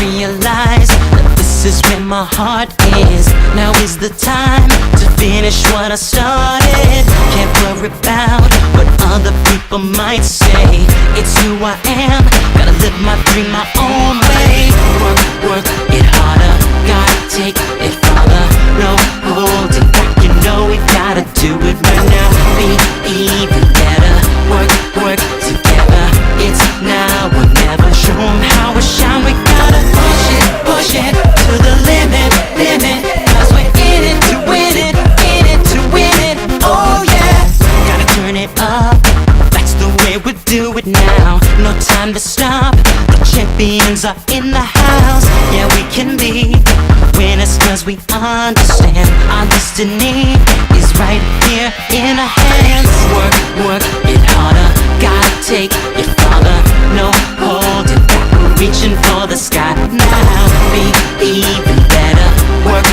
realize that this is where my heart is. Now is the time to finish what I started. Can't worry about what other people might say. It's who I am, gotta live my dream my own way. Work it harder, gotta take it farther. No holding back, you know we gotta do it right now. Be even better, work together. It's now or never, show 'em how we shine. We gotta push it to the limit, cause we're in it to win it, in it to win it, oh yeah. Gotta turn it up, that's the way we do it now. No time to stop, the champions are in the house. Yeah, we can be winners cause we understand our destiny is right here in our hands. Work it harder, gotta take it farther. No holding back, we're reaching for the sky now. Be even better, work